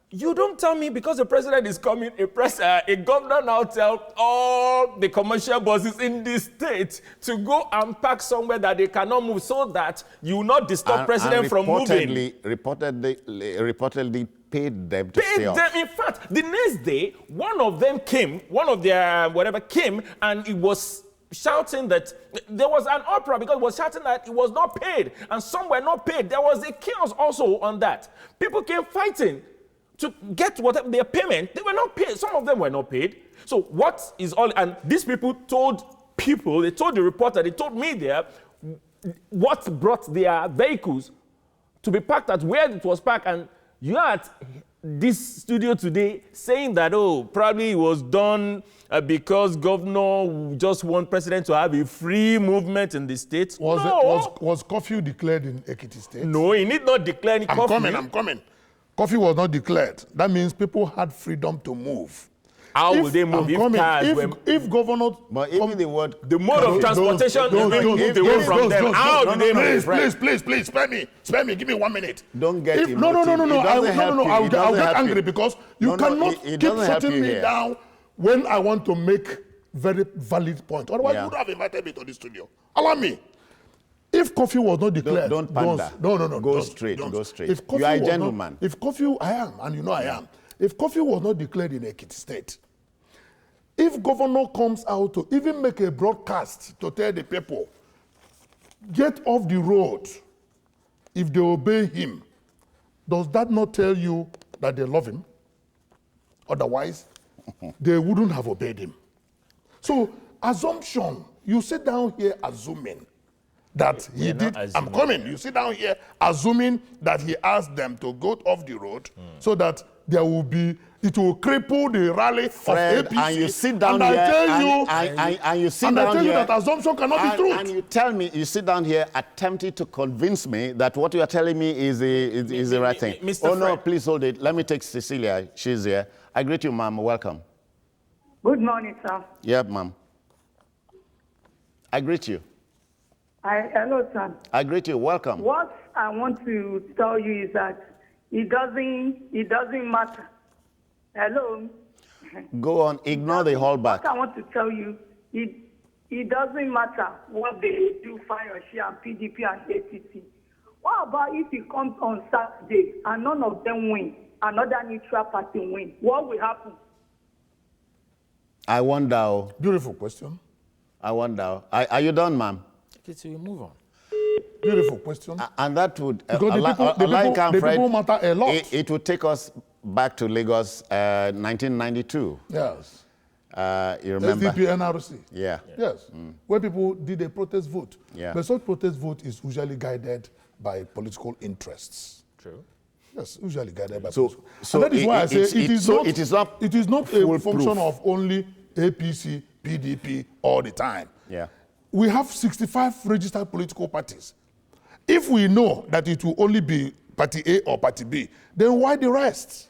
B: you don't tell me because the president is coming, a governor now tell all the commercial buses in the state to go and park somewhere that they cannot move so that you will not disturb president from moving. Reportedly paid them to stay off. In fact, the next day, one of their whatever came and it was shouting that there was an uproar because it was shouting that it was not paid and some were not paid. There was a chaos also on that. People came fighting to get whatever their payment. They were not paid. Some of them were not paid. So what is all, and these people told people, they told the reporter, they told media what brought their vehicles to be parked at where it was parked. And you are at this studio today saying that, probably it was done because governor just want president to have a free movement in the state.
C: Was curfew declared in Ekiti State?
B: No, he need not declare any curfew.
C: I'm coming. Curfew was not declared. That means people had freedom to move.
B: How will they move
C: if governor...
A: But even
B: the mode of transportation is being moved away from them. How do they move?
C: Please, spare me. Give me 1 minute.
A: Don't get emotive.
C: No. I'll get angry because you cannot keep shutting me down when I want to make very valid point. Otherwise, you would have invited me to the studio. Allow me. If curfew was not declared,
A: Don't pander.
C: No.
A: Go
C: don't,
A: straight.
C: don't.
A: Go straight.
C: If curfew
A: You are a
C: was not-
A: gentleman.
C: If curfew, I am, and you know I am. If curfew was not declared in Ekiti State, if governor comes out to even make a broadcast to tell the people, get off the road, if they obey him, does that not tell you that they love him? Otherwise, they wouldn't have obeyed him. So, assumption, you sit down here assuming that he
B: not
C: did.
B: assuming.
C: I'm coming. You sit down here assuming that he asked them to go off the road so that there will be, it will cripple the rally
A: Fred,
C: of APC.
A: and you sit down
C: and
A: here
C: I tell
A: and,
C: you,
A: and you sit
C: and
A: down
C: I tell you
A: here
C: that assumption cannot be truth.
A: and you tell me, you sit down here attempting to convince me that what you are telling me is the right thing.
B: Mr.
A: Oh no,
B: Fred.
A: please hold it. Let me take Cecilia. She's here. I greet you, ma'am. Welcome.
G: Good morning, sir.
A: Yeah, ma'am. I greet you.
G: Hello, sir.
A: I greet you. Welcome.
G: What I want to tell you is that it doesn't matter. Hello.
A: Go on. Ignore the hallback.
G: What I want to tell you, it doesn't matter what they do, Fayose and PDP and APC. What about if it comes on Saturday and none of them win, another neutral party win? What will happen?
A: I wonder.
C: Beautiful question.
A: I wonder. Are you done, ma'am?
B: Okay, so we move on.
C: Beautiful question.
A: And that would
C: Because the people matter a lot.
A: It would take us back to Lagos, 1992.
C: Yes.
A: You remember?
C: SDP, NRC.
A: Yeah.
C: Yes. Where people did a protest vote.
A: Yeah.
C: But such protest vote is usually guided by political interests.
B: True.
C: Yes, usually guided by
A: So-
C: political.
A: so
C: And that is why I say it is not a
A: foolproof.
C: function of only APC, PDP all the time.
A: Yeah.
C: We have 65 registered political parties. If we know that it will only be party A or party B, then why the rest?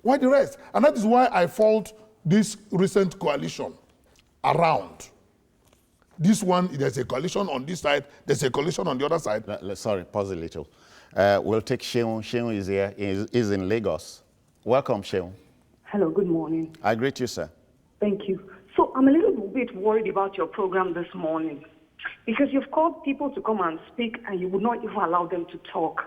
C: Why the rest? And that is why I fault this recent coalition around. This one, there's a coalition on this side, there's a coalition on the other side.
A: Sorry, pause a little. We'll take Sheun. Sheun is here. Is in Lagos. Welcome, Sheun.
H: Hello, good morning.
A: I greet you, sir.
H: Thank you. So I'm a little bit worried about your program this morning because you've called people to come and speak and you would not even allow them to talk.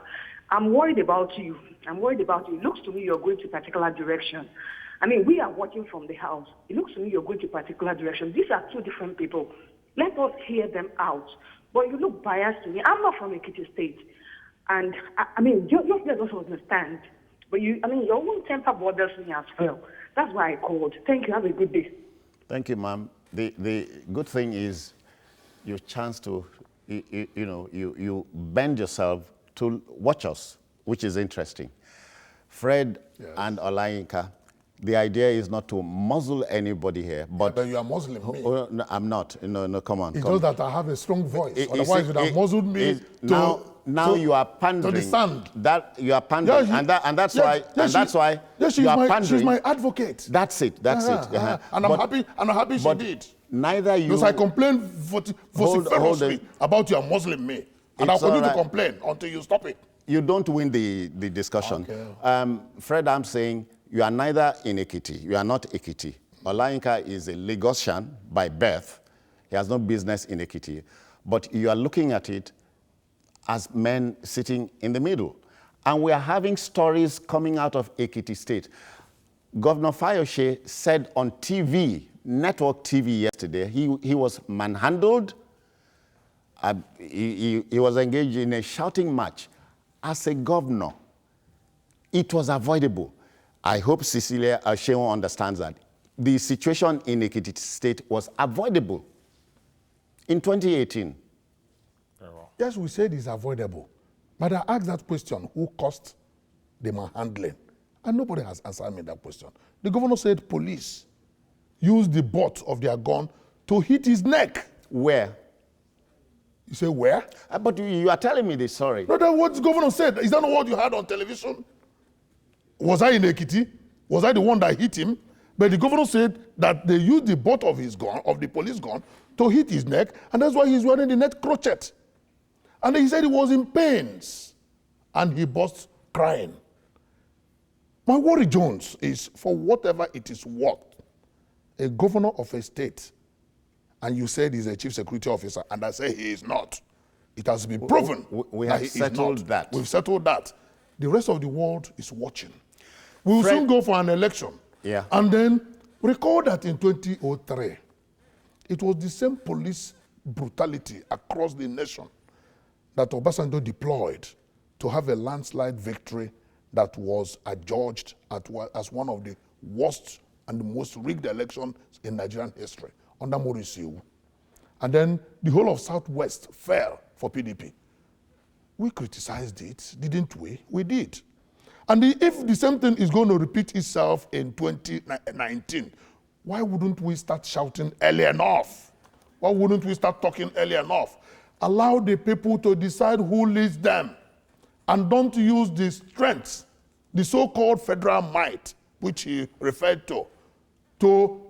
H: I'm worried about you. It looks to me you're going to a particular direction. I mean, we are watching from the house. It looks to me you're going to a particular direction. These are two different people. Let us hear them out. But you look biased to me. I'm not from Ekiti State. And I mean, you don't understand. But your own temper bothers me as well. That's why I called. Thank you. Have a good day.
A: Thank you, ma'am. The good thing is your chance to, you bend yourself to watch us, which is interesting. Fred and Olayinka, the idea is not to muzzle anybody here, but
C: you are Muslim, me.
A: Oh, no, I'm not. No, come on.
C: It's
A: come
C: just that I have a strong voice.
A: It-
C: Otherwise,
A: it's-
C: you would have
A: it-
C: muzzled me
A: it- now you are pandering.
C: To the sand.
A: That you are pandering, and that's why.
C: Yes,
A: you are pandering.
C: she's my advocate.
A: That's it. That's it. Uh-huh.
C: And I'm happy she
A: but
C: did.
A: Neither you.
C: Because I complained
A: hold
C: vociferously
A: it.
C: about your Muslim me. And I'll
A: It's all
C: continue to
A: right.
C: complain until you stop it.
A: You don't win the discussion.
C: Okay.
A: Fred, I'm saying you are neither in Ekiti. You are not Ekiti. Olayinka is a Lagosian by birth. He has no business in Ekiti. But you are looking at it as men sitting in the middle. And we are having stories coming out of Ekiti State. Governor Fayose said on TV, network TV yesterday, he was manhandled. He was engaged in a shouting match. As a governor, it was avoidable. I hope Cecilia Sheun understands that. The situation in Ekiti State was avoidable in 2018.
C: Yes, we said it's avoidable. But I asked that question, who caused the manhandling? And nobody has answered me that question. The governor said police used the butt of their gun to hit his neck.
A: Where?
C: You say where?
A: But you are telling me this, sorry.
C: No, that's what the governor said. Is that not what you heard on television? Was I in Ekiti? Was I the one that hit him? But the governor said that they used the butt of his gun, of the police gun, to hit his neck, and that's why he's wearing the neck crochet. And he said he was in pains, and he burst crying. My worry, Jones, is for whatever it is worth, a governor of a state, and you said he's a chief security officer, and I say he is not, It has been proven.
A: We
C: that
A: have
C: he is
A: settled
C: not.
A: that.
C: We've settled that. The rest of the world is watching. We will
A: Fred-
C: soon go for an election.
A: Yeah.
C: And then recall that in 2003, it was the same police brutality across the nation that Obasanjo deployed to have a landslide victory that was adjudged as one of the worst and the most rigged elections in Nigerian history under Maurice Iwu. And then the whole of Southwest fell for PDP. We criticized it, didn't we? We did. And if the same thing is going to repeat itself in 2019, why wouldn't we start shouting early enough? Why wouldn't we start talking early enough? Allow the people to decide who leads them, and don't use the strength, the so-called federal might, which he referred to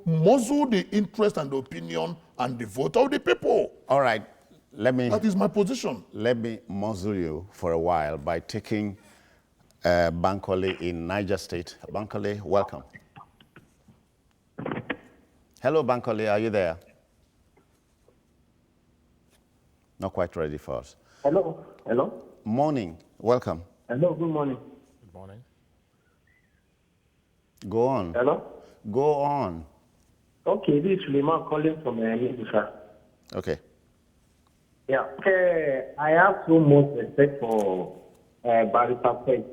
C: muzzle the interest and the opinion and the vote of the people.
A: All right,
C: That is my position.
A: let me muzzle you for a while by taking Bankole in Niger State. Bankole, welcome. Hello, Bankole, are you there? Not quite ready for us.
I: Hello. Hello.
A: Morning, welcome.
I: Hello. Good morning.
B: Good morning.
A: Go on.
I: Hello.
A: Go on.
I: Okay, this is Suleiman calling from Nibusa.
A: Okay.
I: Yeah. I have so much respect for Barrister Fred.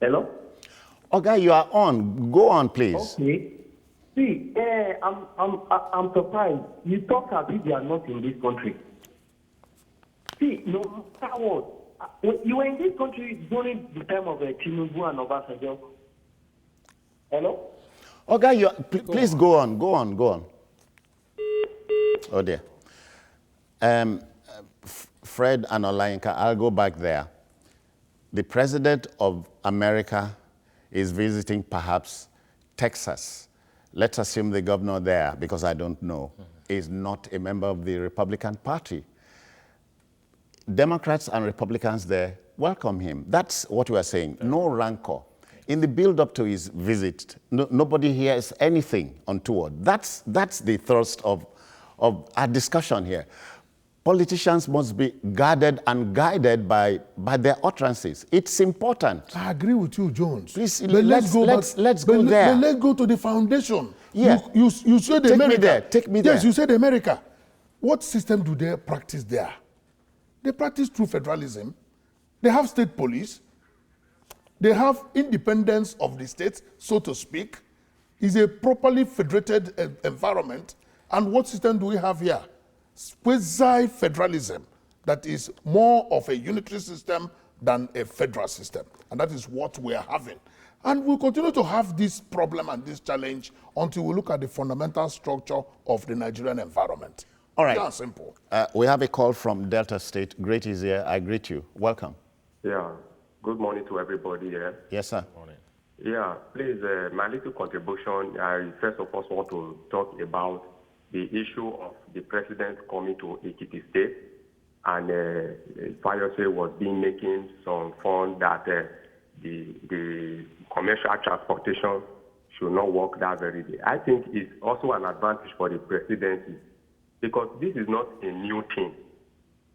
I: Hello.
A: Okay, you are on. Go on, please.
I: Okay. See, I'm surprised. You talk as if you are not in this country. See, no matter what, you were in this country during the time of Tinubu and Obasanjo. Hello.
A: Okay, please go on. Go on. Go on. Oh dear. Fred and Olayinka, I'll go back there. The president of America is visiting perhaps Texas. Let's assume the governor there, because I don't know, is not a member of the Republican Party. Democrats and Republicans there welcome him. That's what we are saying. No rancor. In the build-up to his visit, nobody hears anything untoward. That's the thrust of our discussion here. Politicians must be guarded and guided by their utterances. It's important.
C: I agree with you, Jones.
A: Please,
C: but
A: let's go there.
C: But let's go to the foundation.
A: Yeah.
C: You said
A: Take
C: America.
A: me there. Take me there.
C: Yes, you said America. What system do they practice there? They practice true federalism. They have state police. They have independence of the states, so to speak. It's a properly federated environment. And what system do we have here? Quasi-federalism that is more of a unitary system than a federal system. And that is what we are having. And we'll continue to have this problem and this challenge until we look at the fundamental structure of the Nigerian environment.
A: All right.
C: That's simple.
A: We have a call from Delta State. Great is here. I greet you. Welcome.
J: Yeah. Good morning to everybody here.
A: Yes, sir.
B: Morning.
J: Yeah, please, my little contribution, I first of all want to talk about the issue of the president coming to Ekiti State, and Fayose was making some fun that the commercial transportation should not work that very day. I think it's also an advantage for the presidency, because this is not a new thing.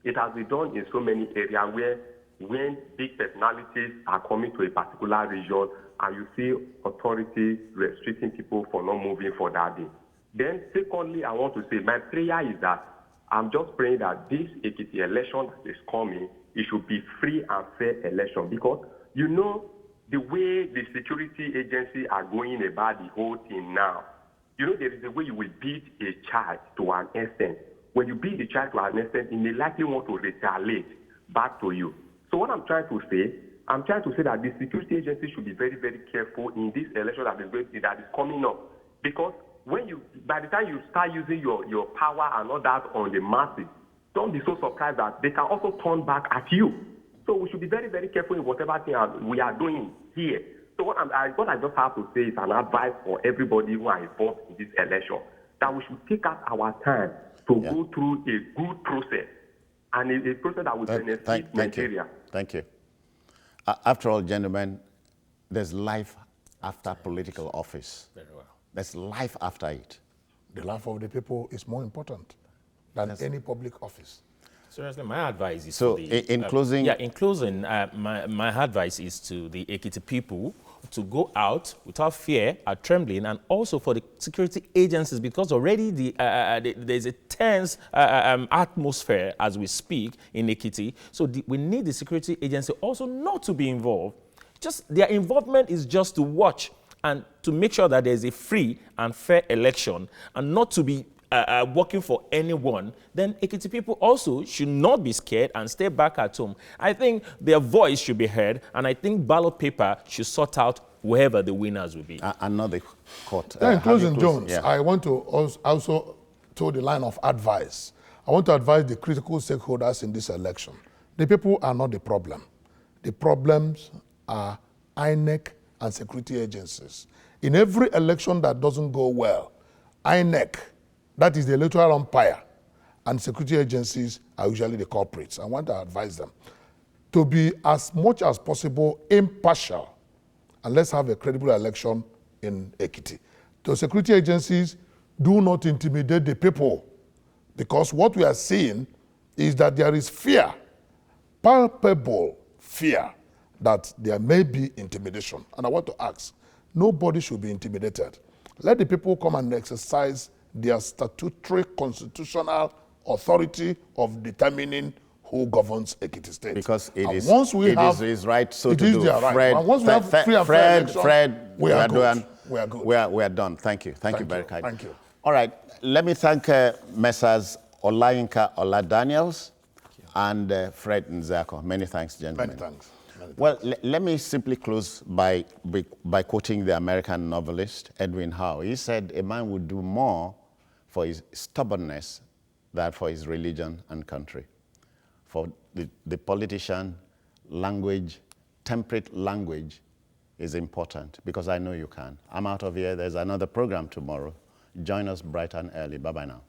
J: It has been done in so many areas where when big personalities are coming to a particular region and you see authorities restricting people for not moving for that day. Then secondly, I want to say my prayer is that I'm just praying that this Ekiti election that is coming, it should be free and fair election, because you know the way the security agencies are going about the whole thing now. You know, there is a way you will beat a child to an extent. When you beat the child to an extent, he may likely want to retaliate back to you. So what I'm trying to say that the security agency should be very, very careful in this election that is coming up, because by the time you start using your power and all that on the masses, don't be so surprised that they can also turn back at you. So we should be very, very careful in whatever thing we are doing here. So what I just have to say is an advice for everybody who are involved in this election, that we should take out our time to go through a good process, and a process that will benefit Nigeria.
A: Thank you. After all, gentlemen, there's life after political office.
B: Very well.
A: There's life after it.
C: The life of the people is more important than any public office.
B: Seriously, my advice is
A: So,
B: to the,
A: in closing...
B: in closing, my advice is to the Ekiti people to go out without fear or trembling, and also for the security agencies, because already there's a tense atmosphere as we speak in Ekiti. So we need the security agency also not to be involved. Just their involvement is just to watch and to make sure that there's a free and fair election, and not to be working for anyone. Then Ekiti people also should not be scared and stay back at home. I think their voice should be heard, and I think ballot paper should sort out whoever the winners will be.
A: Another court.
C: In closing, Jones,
A: yeah.
C: I want to also toe the line of advice. I want to advise the critical stakeholders in this election. The people are not the problem. The problems are INEC and security agencies. In every election that doesn't go well, INEC, that is the electoral umpire, and security agencies are usually the culprits. I want to advise them to be as much as possible impartial, and let's have a credible election in Ekiti. The security agencies do not intimidate the people, because what we are seeing is that there is fear, palpable fear, that there may be intimidation. And I want to ask, nobody should be intimidated. Let the people come and exercise their statutory constitutional authority of determining who governs Ekiti State.
A: Because it is his right so
C: it
A: to
C: is
A: do.
C: their right.
A: Fred,
C: And once we have free and fair election,
A: Fred,
C: we are good.
A: done.
C: We are good.
A: We are done. Thank you. Thank you very kindly.
C: Thank you.
A: All right. Let me thank Messrs. Olayinka Ola Daniels and Fred Nzako. Many thanks, gentlemen.
C: Many thanks.
A: Well, let me simply close by quoting the American novelist Edwin Howe. He said, a man would do more for his stubbornness than for his religion and country. For the politician, language, temperate language is important, because I know you can. I'm out of here. There's another program tomorrow. Join us bright and early. Bye-bye now.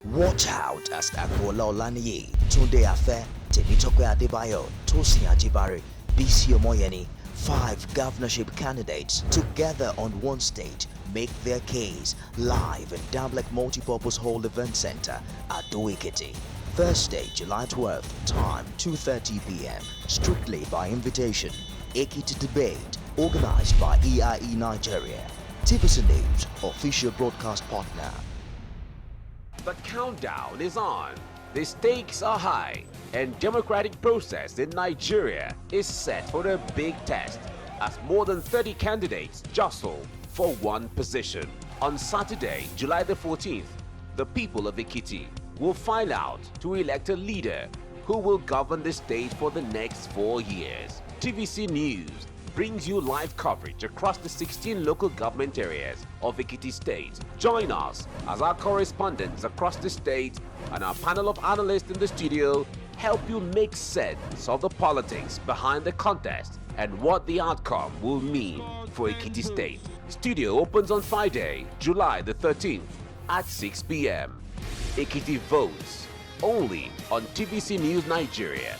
D: Watch out as Agboola Olaniyi, Tunde Afe, Temitope Adebayo, Tosin Ajibare, BC Omoyeni, 5 governorship candidates together on one stage make their case live in Damlek Multipurpose Hall Event Center at Ekiti. Thursday, July 12th, time 2:30 p.m. Strictly by invitation. Ekiti debate organized by EIE Nigeria. TVC News, official broadcast partner.
E: The countdown is on. The stakes are high, and democratic process in Nigeria is set for a big test as more than 30 candidates jostle for one position. On Saturday, July the 14th, the people of Ekiti will file out to elect a leader who will govern the state for the next 4 years. TVC News brings you live coverage across the 16 local government areas of Ekiti State. Join us as our correspondents across the state and our panel of analysts in the studio help you make sense of the politics behind the contest and what the outcome will mean for Ekiti State. Studio opens on Friday, July the 13th at 6 p.m. Ekiti votes only on TVC News Nigeria.